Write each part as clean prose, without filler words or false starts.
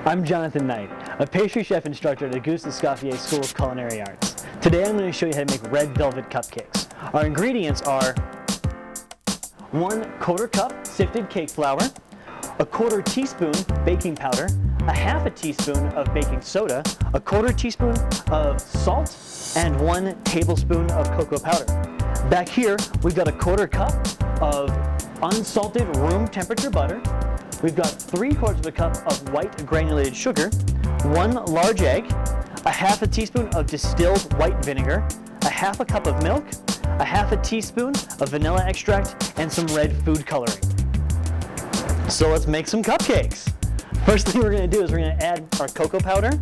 I'm Jonathan Knight, a pastry chef instructor at the Escoffier Schools of Culinary Arts. Today I'm going to show you how to make red velvet cupcakes. Our ingredients are 1/4 cup sifted cake flour, 1/4 teaspoon baking powder, 1/2 teaspoon of baking soda, 1/4 teaspoon of salt, and 1 tablespoon of cocoa powder. Back here, we've got 1/4 cup of unsalted room temperature butter. We've got 3/4 cup of white granulated sugar, 1 large egg, 1/2 teaspoon of distilled white vinegar, 1/2 cup of milk, 1/2 teaspoon of vanilla extract, and some red food coloring. So let's make some cupcakes. First thing we're going to do is we're going to add our cocoa powder,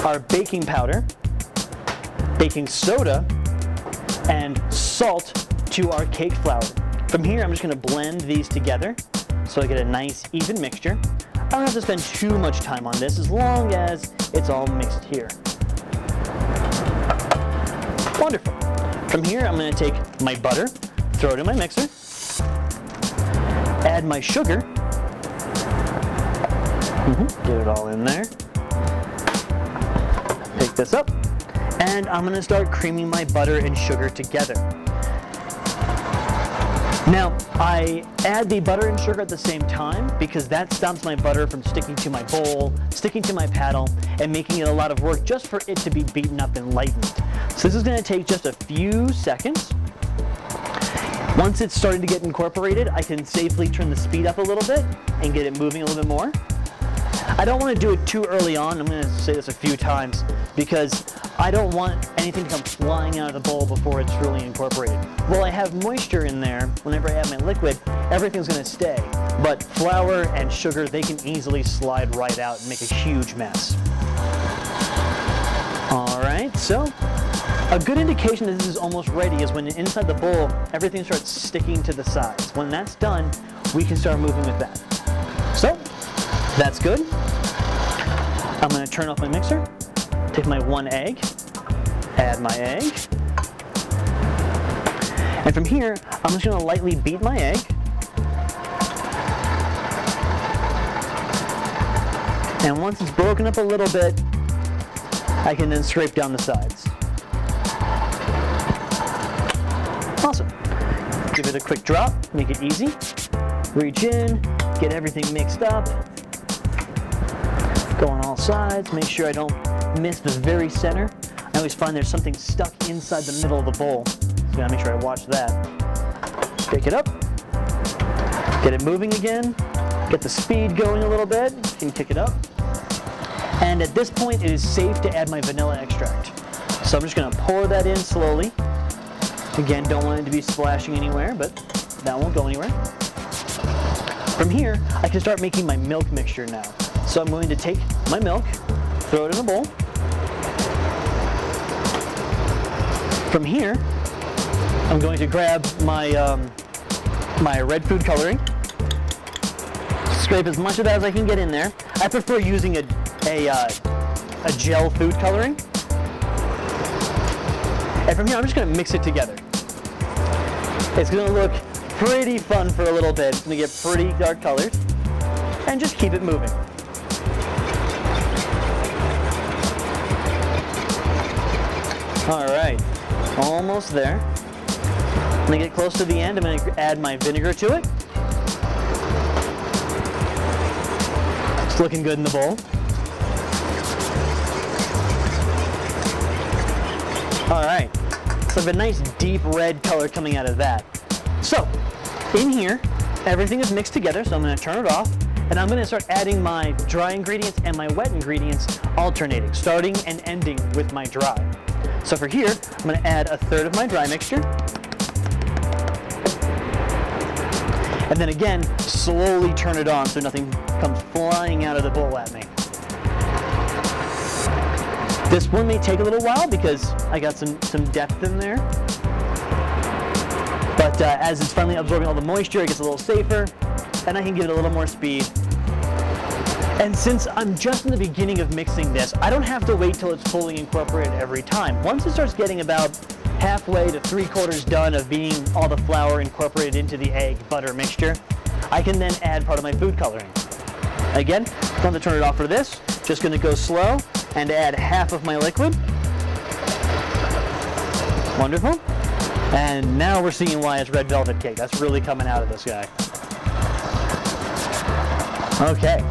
our baking powder, baking soda, and salt to our cake flour. From here, I'm just going to blend these together so I get a nice even mixture. I don't have to spend too much time on this as long as it's all mixed here. Wonderful. From here, I'm going to take my butter, throw it in my mixer, add my sugar, get it all in there, pick this up, and I'm going to start creaming my butter and sugar together. Now, I add the butter and sugar at the same time because that stops my butter from sticking to my bowl, sticking to my paddle, and making it a lot of work just for it to be beaten up and lightened. So this is going to take just a few seconds. Once it's starting to get incorporated, I can safely turn the speed up a little bit and get it moving a little bit more. I don't want to do it too early on. I'm going to say this a few times because I don't want anything to come flying out of the bowl before it's really incorporated. While I have moisture in there, whenever I add my liquid, everything's going to stay. But flour and sugar, they can easily slide right out and make a huge mess. All right, so a good indication that this is almost ready is when inside the bowl, everything starts sticking to the sides. When that's done, we can start moving with that. So, that's good. I'm going to turn off my mixer, take my 1 egg, add my egg, and from here, I'm just going to lightly beat my egg. And once it's broken up a little bit, I can then scrape down the sides. Awesome. Give it a quick drop, make it easy. Reach in, get everything mixed up. Go on all sides, make sure I don't miss the very center. I always find there's something stuck inside the middle of the bowl. So I gotta make sure I watch that. Pick it up, get it moving again, get the speed going a little bit, you can pick it up. And at this point, it is safe to add my vanilla extract. So I'm just gonna pour that in slowly. Again, don't want it to be splashing anywhere, but that won't go anywhere. From here, I can start making my milk mixture now. So I'm going to take my milk, throw it in a bowl. From here, I'm going to grab my, my red food coloring, scrape as much of that as I can get in there. I prefer using a gel food coloring. And from here, I'm just going to mix it together. It's going to look pretty fun for a little bit. It's going to get pretty dark colors. And just keep it moving. All right, almost there. When I get close to the end, I'm going to add my vinegar to it. It's looking good in the bowl. All right, so I have a nice deep red color coming out of that. So, in here, everything is mixed together, so I'm going to turn it off, and I'm going to start adding my dry ingredients and my wet ingredients alternating, starting and ending with my dry. So for here, I'm going to add 1/3 of my dry mixture, and then again, slowly turn it on so nothing comes flying out of the bowl at me. This one may take a little while because I got some depth in there. But as it's finally absorbing all the moisture, it gets a little safer, and I can give it a little more speed. And since I'm just in the beginning of mixing this, I don't have to wait till it's fully incorporated every time. Once it starts getting about halfway to 3/4 done of being all the flour incorporated into the egg butter mixture, I can then add part of my food coloring. Again, don't have to turn it off for this. Just gonna go slow and add half of my liquid. Wonderful. And now we're seeing why it's red velvet cake. That's really coming out of this guy. Okay.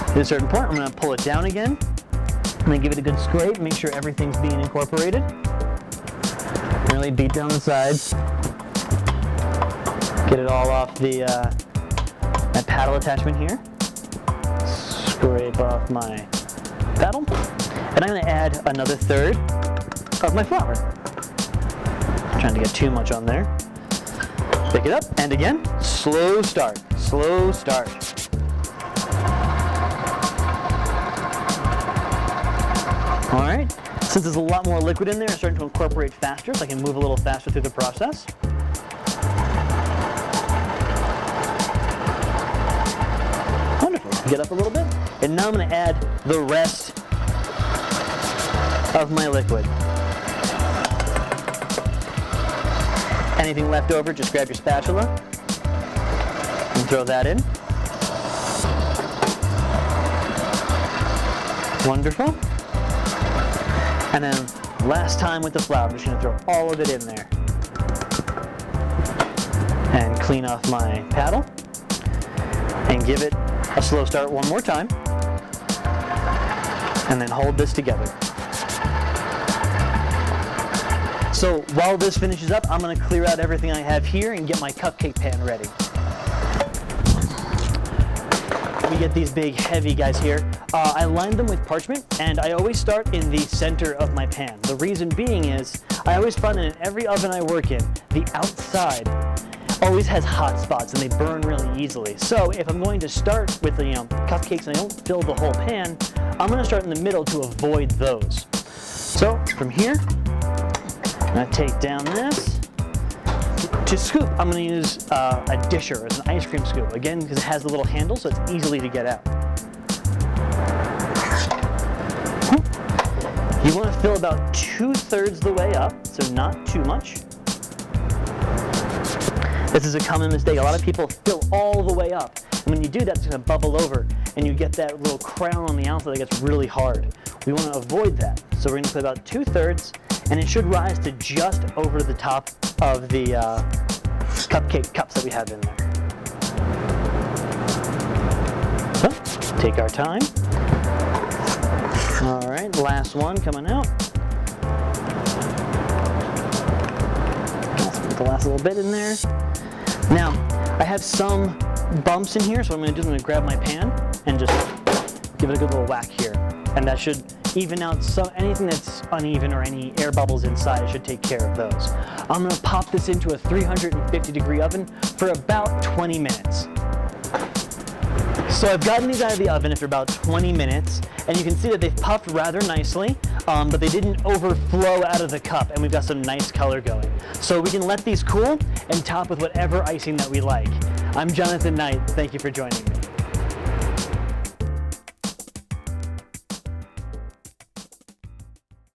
At a certain point, I'm gonna pull it down again. I'm gonna give it a good scrape, make sure everything's being incorporated. Really beat down the sides. Get it all off the my paddle attachment here. Scrape off my paddle. And I'm gonna add another third of my flour. Trying to get too much on there. Pick it up, and again, slow start, slow start. All right, since there's a lot more liquid in there, I'm starting to incorporate faster, so I can move a little faster through the process. Wonderful, get up a little bit. And now I'm gonna add the rest of my liquid. Anything left over, just grab your spatula and throw that in. Wonderful. And then last time with the flour, I'm just gonna throw all of it in there. And clean off my paddle. And give it a slow start one more time. And then hold this together. So while this finishes up, I'm gonna clear out everything I have here and get my cupcake pan ready. Let me get these big heavy guys here. I line them with parchment, and I always start in the center of my pan. The reason being is, I always find that in every oven I work in, the outside always has hot spots and they burn really easily. So if I'm going to start with the cupcakes and I don't fill the whole pan, I'm gonna start in the middle to avoid those. So from here, I'm gonna take down this. To scoop, I'm gonna use a disher as an ice cream scoop. Again, because it has the little handle, so it's easily to get out. You wanna fill about 2/3 the way up, so not too much. This is a common mistake. A lot of people fill all the way up. And when you do that, it's gonna bubble over, and you get that little crown on the outside that gets really hard. We wanna avoid that. So we're gonna put about 2/3, and it should rise to just over the top of the cupcake cups that we have in there. So, take our time. All right, last one coming out. Let's put the last little bit in there. Now, I have some bumps in here, so what I'm gonna do is I'm gonna grab my pan and just give it a good little whack here. And that should even out anything that's uneven or any air bubbles inside. It should take care of those. I'm gonna pop this into a 350-degree oven for about 20 minutes. So I've gotten these out of the oven for about 20 minutes, and you can see that they've puffed rather nicely, but they didn't overflow out of the cup, and we've got some nice color going. So we can let these cool and top with whatever icing that we like. I'm Jonathan Knight. Thank you for joining me.